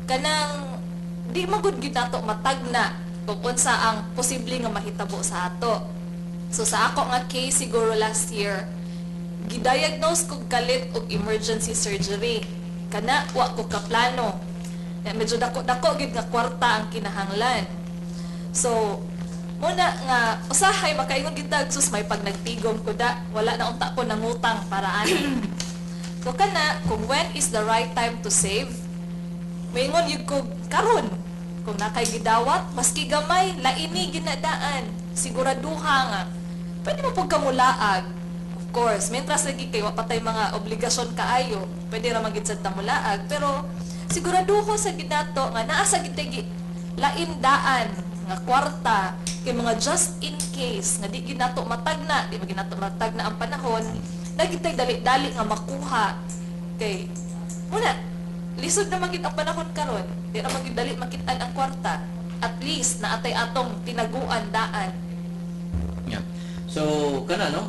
kanang di magud gyud nato matagna kung unsa ang posible nga mahitabo sa ato. So sa ako nga case siguro last year, gidiagnose kog kalit og emergency surgery. Kana wa ko kaplano. Medyo dako gid nga kwarta ang kinahanglan. So muna nga usahay makaingon gid sus may pag nagtigom ko da wala na unta ko nangutang para ani. So kana kung when is the right time to save, maingon yun ko karon kung nakay gidawat maski gamay laini ginadaan siguraduha nga pwede mo pag kamulaag, of course mentras lagi kay wapatay mga obligasyon kaayo pwede ra magid sad ta mulaag pero siguraduho sa gidato nga naa sa gitay lain daan nga kwarta kay mga just in case nga di ginato matagna di maginato matagna ang panahon nagitay dali-dali nga makuha kay muna lisod na magit ang panahon karon. Di na magit dali makitaan ang kwarta. At least na atay atong tinaguan daan. Yeah. So kana no,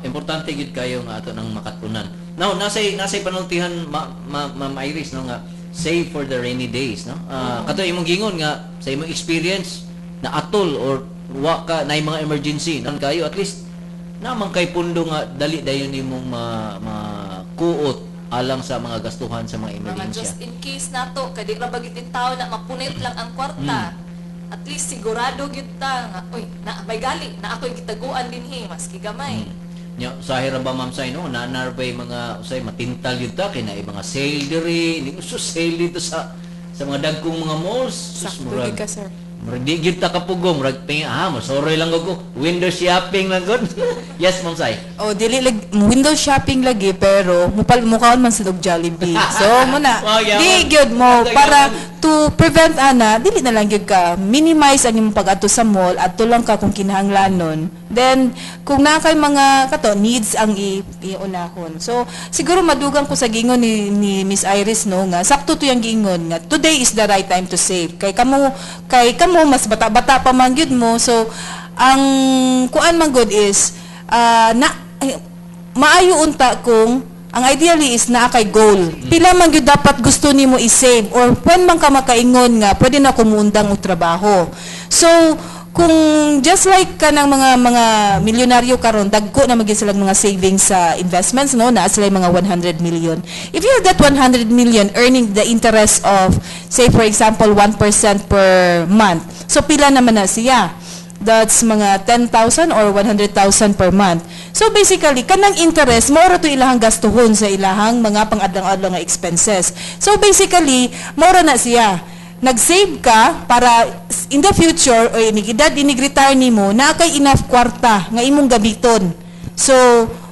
importante gid kayo nga ato nang makatunan. Now nasay panultihan Ma'am Iris no nga save for the rainy days no. Kato imong gingon nga sa imong experience na atol or wa ka na mga emergency nan kayo at least naman kay pundo nga dali dayon nimong makuot alang sa mga gastuhan sa mga Mga emergensya. just in case nato kadi ra bagitin tao na mapunit lang ang kwarta. At least sigurado gyud ta nga oy na may gali na ako'y gitaguan dinhi maski gamay. Nya sa hira ba Ma'am Say no nanarbay mga usay matintal yun ta kay na mga sale diri ni uso sale dito sa mga dagkong mga malls sus Sakto gid ka, sir. murag di gyud ta kapugong murag ping masoroy lang ko window shopping lang gud. Yes Ma'am Say. Oh, dili window shopping lagi pero mukhaon man sa Jollibee. So muna, Wow, yeah, di man. gyud mo Ito, para yaman. to prevent ana, dili na lang gyud ka minimize ang imong pag-adto sa mall adto lang ka kung kinahanglanon. Then kung na kay mga kato needs ang iunahon. So siguro madugang ko sa gingon ni Miss Iris no nga sakto to yang gingon nga today is the right time to save. Kay kamo mas bata-bata pa man gyud mo. So ang kuan man good is maayo unta kung ang ideally is naa kay goal. Pila man gyud dapat gusto nimo i-save or when man ka makaingon nga pwede na kumundang og trabaho. So kung just like kanang mga milyonaryo karon dagko na maging sila mga savings sa investments no na sila mga 100 million. If you have that 100 million earning the interest of say for example 1% per month. So pila naman na siya? That's mga 10,000 or 100,000 per month. So basically, kanang interest, mora to ilahang gastuhon sa ilahang mga pang-adlang-adlang nga expenses. So basically, mora na siya. Nag-save ka para in the future, o inigidad, inigretire nimo, na kay enough kwarta nga imong gamiton. So,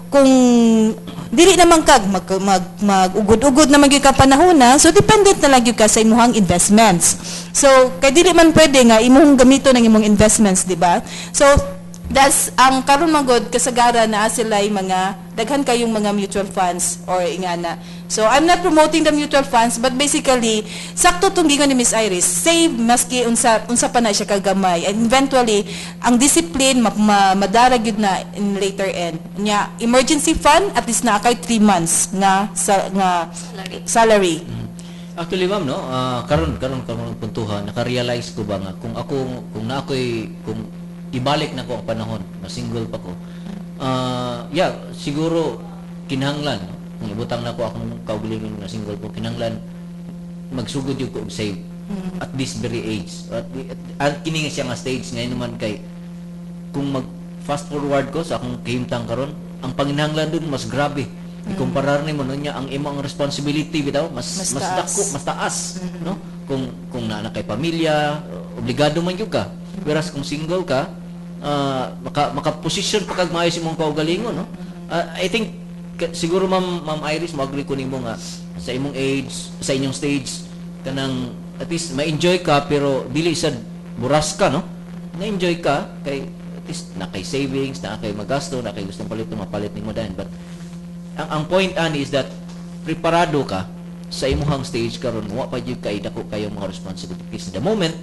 kung dili naman kag mag-ugod-ugod naman gyud ka panahona, so dependent na lang gyud ka sa imong investments. So kay dili man pwede nga imong gamiton ang imong investments, di ba? So that's ang karon magod kasagaran na sila mga daghan kayong mga mutual funds or ingana. So I'm not promoting the mutual funds but basically sakto tong gingon ni Miss Iris, save maski unsa pa na siya kagamay and eventually ang discipline madarag yun na in later end. Nya emergency fund at least na kay 3 months nga salary. Actually ma'am no, karon puntuhan naka-realize ko ba nga kung ibalik na ko ang panahon, na single pa ko. Siguro kinahanglan no? Kung ibutang na ko akong kaugalingon na single po, kinahanglan magsugod yung ko og save at this very age. At kini nga siya nga stage ngayon naman kay kung mag fast forward ko sa akong kahimtang karon, ang panginahanglan dun mas grabe. Ikumparar nimo niya ang imong responsibility bitaw mas dako, mas taas, no? Kung naa kay pamilya, obligado man gyud ka. Whereas kung single ka, maka-position pa kag maayos imong kaugalingon, no? I think siguro Ma'am Iris mo-agree ko nimo nga sa imong age, sa inyong stage kanang at least ma-enjoy ka pero dili sad buras ka, no? Na-enjoy ka kay at least na kay savings, na kay magasto, na kay gustong palit mapalit nimo dayon. But ang point ani is that preparado ka sa imong stage karon, wa pa jud kay dako kayo mga responsibilities. The moment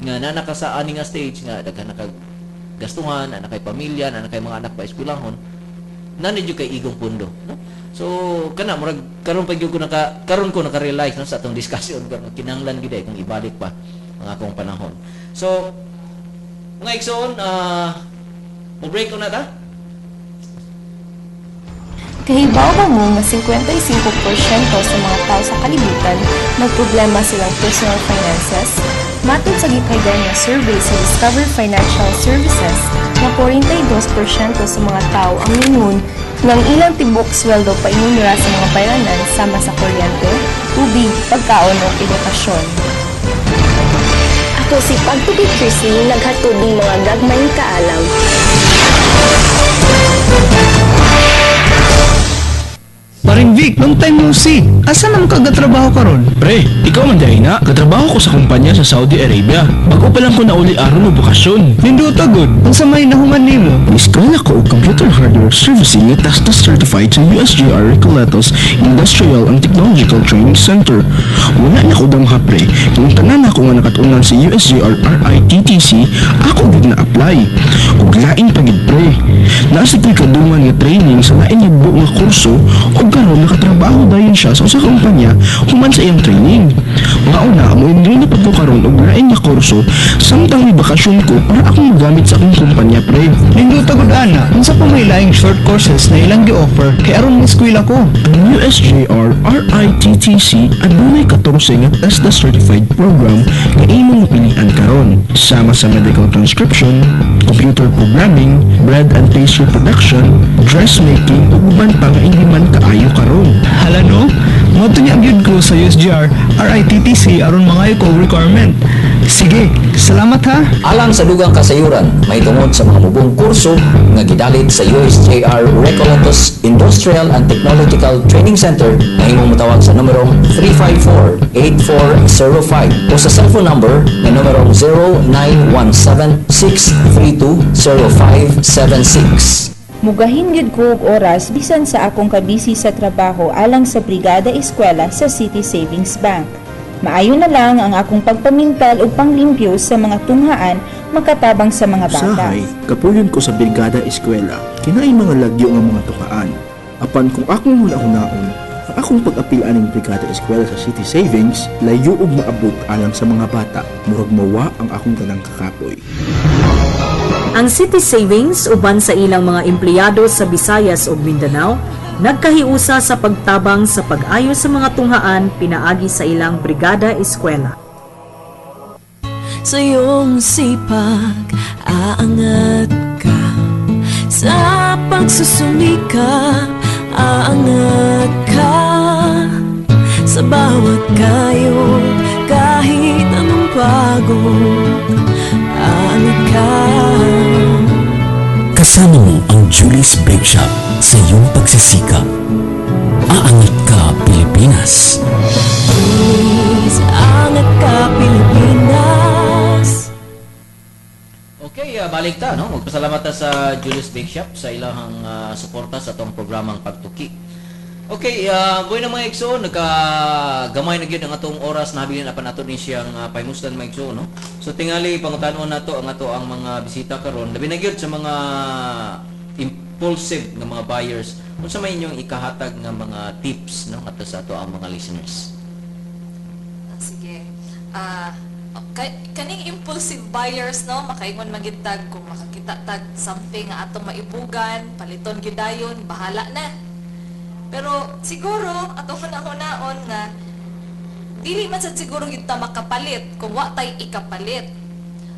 nga na ka sa ani nga stage nga daghan na kag gastuhan, na kay pamilya, na kay mga anak pa eskwelahon, nanid kay igong pundo, no? So kana murag karon pa gyud ko naka-realize no sa atong discussion karon kinahanglan gid kung ibalik pa ang akong panahon. So mga igsoon, mo break ko na ta? Kahibaw ba mo na 55% sa mga tao sa kalibutan nagproblema silang personal finances? Matod sa gipahigay nga survey sa Discover Financial Services, na 42% sa mga tao ang mingon ng ilang tibok sweldo pa inunira sa mga bayranan sama sa kuryente, tubig, pagkaon o edukasyon. Ako si Pagtubig Chrissy, naghatod ng mga gagmayng kaalam. Paring Vic, long time no see. Asa man kagatrabaho karon? Pre, ikaw man dahil na, katrabaho ko sa kumpanya sa Saudi Arabia. Bago pa lang ko nauli aron mo bakasyon. Ninduta good. Unsa may nahuman nimo? Iskala ko og computer hardware servicing at TASTA certified sa USJR Recoletos Industrial and Technological Training Center. Wala na ko damha pre. Kung tanan ako nga nakatunan sa USJR RITTC, ako gid na apply. Ug lain pa gid pre. Nasa kadungan nga training sa lain nga buo nga kurso ug karon nakatrabaho dayon siya sa usa ka kumpanya human sa iyang training. Mauna mo enroll na pud ko karon og lain nga kurso samtang may bakasyon ko para akong magamit sa akong kumpanya pre. Ninduta good ana. Unsa pa may laing short courses na ilang gi-offer kay aron mo eskwela ko? Ang USJR RITTC adunay 14 nga TESDA certified program nga imong pilian karon. Sama sa medical transcription, computer programming, bread and pastry production, dressmaking ug uban pa nga hindi man kaayo karon. Hala no? Moto niya gyud ko sa USJR RITTC aron mga eco requirement. Sige, salamat ha. Alang sa dugang kasayuran, may tungod sa mga mubong kurso nga gidalit sa USJR Recoletos Industrial and Technological Training Center na imong matawag sa numerong 354-8405 o sa cellphone number na numerong 0917-632-0576. Mugahin gyud ko og oras bisan sa akong kabisi sa trabaho alang sa Brigada Eskwela sa City Savings Bank. Maayo na lang ang akong pagpamintal ug panglimpyo sa mga tunghaan makatabang sa mga bata. Usahay, kapuyon ko sa Brigada Eskwela, kinaay mga lagyo nga mga tukaan. Apan kung akong huna-hunaon, ang akong pag-apilaan ng Brigada Eskwela sa City Savings, layo ug maabot alang sa mga bata, murag mawa ang akong tanang kakapoy. Ang City Savings uban sa ilang mga empleyado sa Visayas ug Mindanao nagkahiusa sa pagtabang sa pag-ayo sa mga tunghaan pinaagi sa ilang Brigada Eskwela. Sa iyong sipag, aangat ka. Sa pagsusumikap, aangat ka. Sa bawat kayo, kahit anong pagod, aangat ka. Kasama mo ang Julie's Bake Shop sa iyong pagsisikap. Aangat ka, Pilipinas! Please, aangat ka, Pilipinas! Okay, balik ta, no? Magpasalamat ta sa Julie's Bake Shop sa ilahang suporta sa itong programang Pagtuki. Okay, buhay na mga igsoon, nagkagamay na gyud ang atong oras na habilin apan nato ni siyang paimustan mga igsoon, no? So tingali pangutanon nato ang mga bisita karon, labi na gyud sa mga impulsive nga mga buyers. Unsa may inyong ikahatag nga mga tips, no, ato sa ato ang mga listeners? Sige. Kaning impulsive buyers, no, makaingon magitag kung makakita tag something nga atong maibugan, paliton gidayon, bahala na. Pero siguro atong hunaon nga dili man sad siguro gid ta makapalit kung wa tay ikapalit.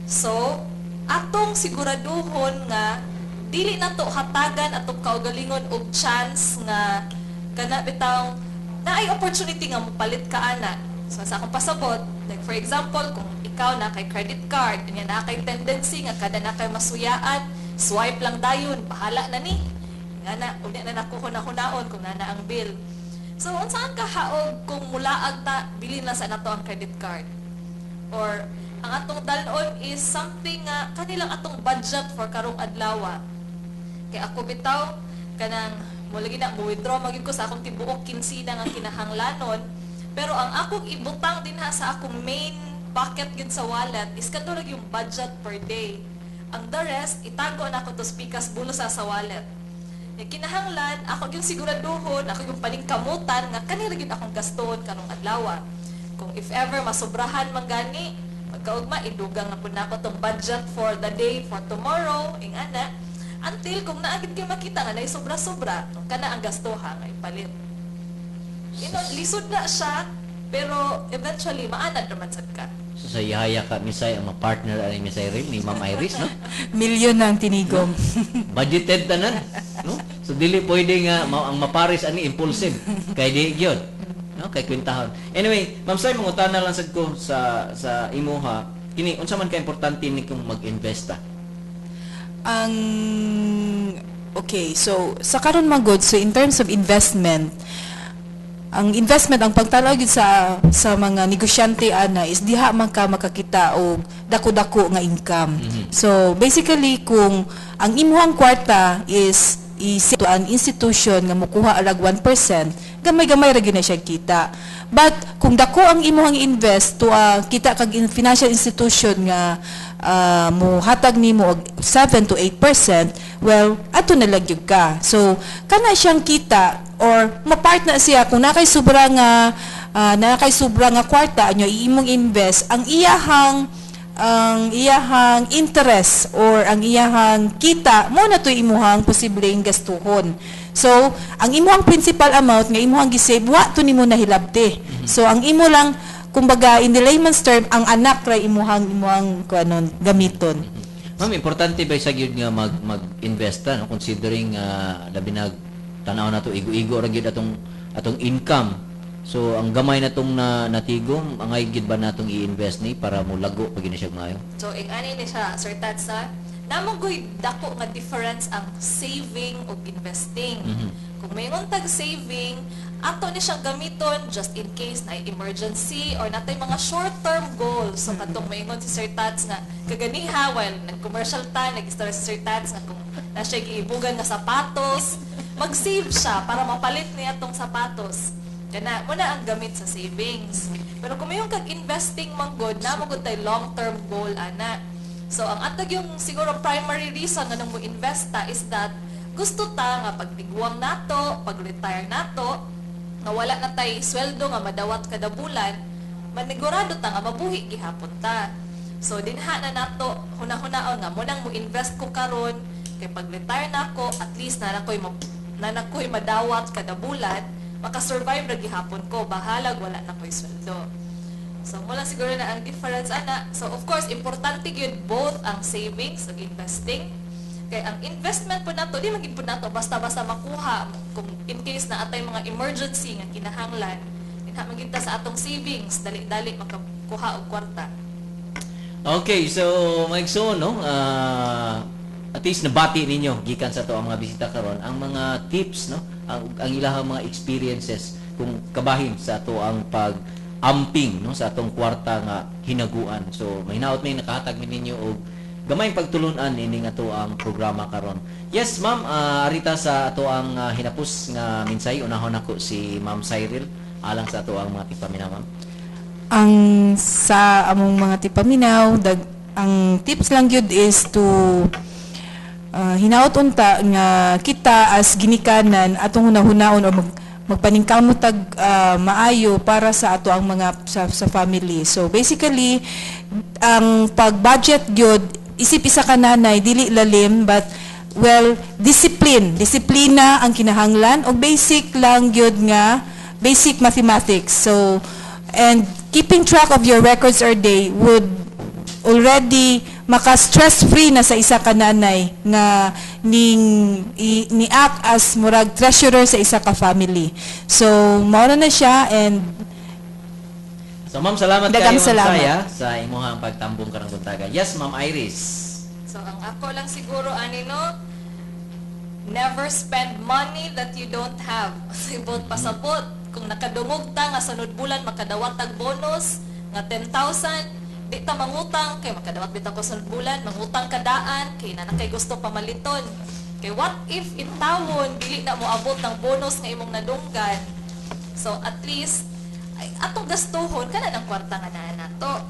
So atong siguraduhon nga dili nato hatagan atong kaugalingon og chance nga kana bitaw naay opportunity nga mopalit ka ana. So sa akong pasabot, like for example, kung ikaw na kay credit card, nya na kay tendency nga kada na kay masuyaan, swipe lang dayon, bahala na ni. Nga na, unya na nakuhunaon kung nana ang bill. So, unsaan ka haog kung mulaag ta, bilin lang sa nato ang credit card? Or, ang atong dalon is something nga, kanilang atong budget for karong adlaw. Kaya ako bitaw, kanang, mulagi na, withdraw magin ko sa akong tibuok kinsina nga kinahanglanon, pero ang akong ibutang din ha sa akong main pocket gid sa wallet is kanto yung budget per day. Ang the rest, itago na ako to spikas bulo sa wallet. Kinahanglan ako yung siguraduhon, ako yung paningkamutan nga kanira gyud akong gaston karong adlaw. Kung if ever masobrahan man gani, magkaugma idugang na pud nako tong budget for the day, for tomorrow, ingana. Until kung naagid kayo makita nga na sobra-sobra, kana ang gastuhan nga ipalit. Lisod na siya, pero eventually maanad naman sad ka. So sa ihaya ka misay ang ma-partner ani misay rin ni Ma'am Iris, no? Milyon ang tinigom. Budgeted tanan, no? So dili pwede nga ang maparis ani impulsive kay di gyud, no? Kay kwintahon. Anyway, Ma'am Sai, mangutana lang sad ko sa imuha, kini unsa man ka importante ni kung mag-invest ta? Okay, so sa karon magod, so in terms of investment, ang investment ang pagtalaw gyud sa mga negosyante ana is diha man ka makakita og dako-dako nga income. So basically kung ang imuhang kwarta is to an institution nga mokuha alag 1%, gamay-gamay ra gyud na siya kita. But kung dako ang imuhang invest to kita kag financial institution nga mo hatag nimo og 7 to 8%, well ato na lang gyud ka. So kana siyang kita or mapart na siya kung nakay sobra nga kwarta nyo imong invest ang iyahang interest or ang iyahang kita mo na to imuhang posibleng gastuhon. So ang imuhang principal amount nga imuhang gisave wa to nimo nahilabti. So ang imo lang kumbaga in the layman's term ang anak ra imuhang kuanon gamiton. Ma'am, importante ba sa gyud nga mag-invest ta, no? Considering labi na tanaw na to igo-igo ra gyud atong income. So ang gamay na tong natigom, angay gyud ba natong i-invest ni para mo lago pag gina siya maayo? So ani ni siya Sir Tatsa, namo goy dako nga difference ang saving ug investing. Kung may tag saving, ato ni siyang gamiton just in case na emergency or natay mga short-term goals. So katong maingon si Sir Tats nga kaganiha while nag-commercial ta, nag-story si Sir Tats nga kung na siya giibugan nga sapatos, mag-save siya para mapalit niya tong sapatos. Kana muna ang gamit sa savings. Pero kung may kag-investing man good, na magud tay long-term goal ana. So ang atag yung siguro primary reason nga nang mo investa is that gusto ta nga pagtiguang nato, pag-retire nato, nga wala na tay sweldo nga madawat kada bulan, manigurado ta nga mabuhi gihapon ta. So dinha na nato hunahunahon nga mo nang mo invest ko karon kay pag-retire nako at least na nakoy madawat kada bulan, maka-survive ra gihapon ko bahalag wala na koy sweldo. So mula siguro na ang difference ana. So of course importante gyud both ang savings ug investing. Kay ang investment po nato di magid po nato basta-basta makuha kung in case na atay mga emergency nga kinahanglan dinha magid ta sa atong savings dali-dali makakuha og kwarta. Okay, so maigsoon no, at least nabati ninyo gikan sa to ang mga bisita karon ang mga tips no, ang ilahang mga experiences kung kabahin sa to ang pag-amping no sa atong kwarta nga hinaguan. So mahinaot may nakahatag ninyo og gamay pagtulunan ini nga to ang programa karon. Yes, ma'am, arita sa ato ang hinapos nga minsay unahon ako si Ma'am Cyril alang sa ato ang mga tipaminaw, ma'am. Ang sa among mga tipaminaw, ang tips lang gyud is to hinaot unta nga kita as ginikanan atong hunahunaon o magpaningkamot tag maayo para sa ato ang mga sa family. So basically ang pag-budget gyud isip isa ka nanay, dili lalim, but, well, disiplina ang kinahanglan, o basic lang yun nga, basic mathematics. So, and keeping track of your records or day would already maka-stress-free na sa isa ka nanay nga ni act as murag treasurer sa isa ka family. So, mauna na siya, and so, ma'am, salamat kayo, Ma'am salamat sa imuhang pagtambong karang buntaga. Yes, Ma'am Iris. So, ang ako lang siguro, no, never spend money that you don't have. Sibot pasabot. Kung nakadungog ta, nga sunod bulan, makadawat tag bonus, nga 10,000, di ta mangutang, kay makadawat bitang ko sunod bulan, mangutang kadaan, kay nanakay gusto pamaliton. Kay what if in tawon, dili na mo abot ng bonus nga imong nadunggan. So, at least, atong gastuhon kana ng kwarta nga naa nato.